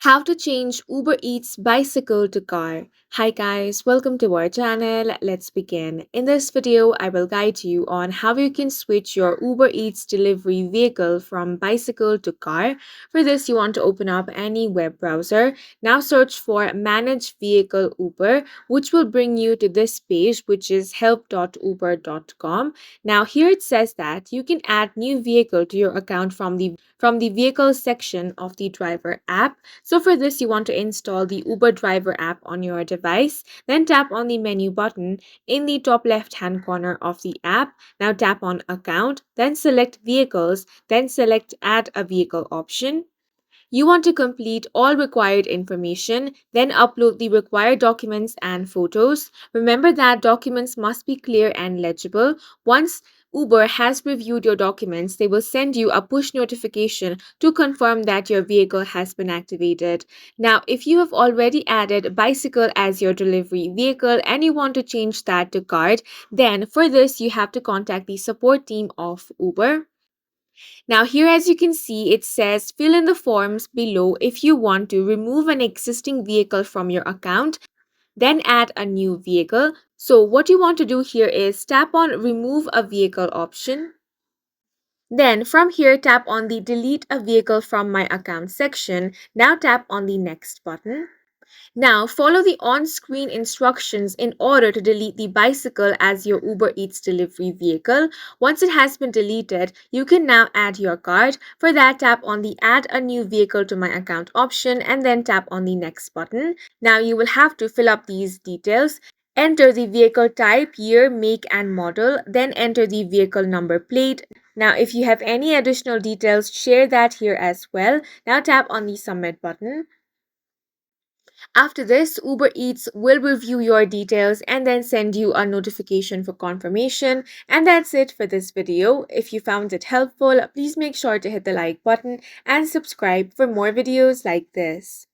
How to change Uber Eats bicycle to car. Hi guys, welcome to our channel. Let's begin. In this video, I will guide you on how you can switch your Uber Eats delivery vehicle from bicycle to car. For this, you want to open up any web browser. Now search for Manage Vehicle Uber, which will bring you to this page, which is help.uber.com. Now here it says that you can add new vehicle to your account from the vehicle section of the driver app. So for this, you want to install the Uber driver app on your device. Then tap on the menu button in the top left hand corner of the app. Now tap on account, then select vehicles, then select add a vehicle option. You want to complete all required information, then upload the required documents and photos. Remember that documents must be clear and legible. Once Uber has reviewed your documents, they will send you a push notification to confirm that your vehicle has been activated. Now, if you have already added bicycle as your delivery vehicle and you want to change that to card, then for this you have to contact the support team of Uber. Now here as you can see it says fill in the forms below if you want to remove an existing vehicle from your account, then add a new vehicle. So what you want to do here is tap on remove a vehicle option. Then from here tap on the delete a vehicle from my account section. Now tap on the next button. Now, follow the on-screen instructions in order to delete the bicycle as your Uber Eats delivery vehicle. Once it has been deleted, you can now add your card. For that, tap on the Add a New Vehicle to My Account option and then tap on the Next button. Now, you will have to fill up these details. Enter the vehicle type, year, make, and model, then enter the vehicle number plate. Now, if you have any additional details, share that here as well. Now, tap on the Submit button. After this, Uber Eats will review your details and then send you a notification for confirmation. And that's it for this video. If you found it helpful, please make sure to hit the like button and subscribe for more videos like this.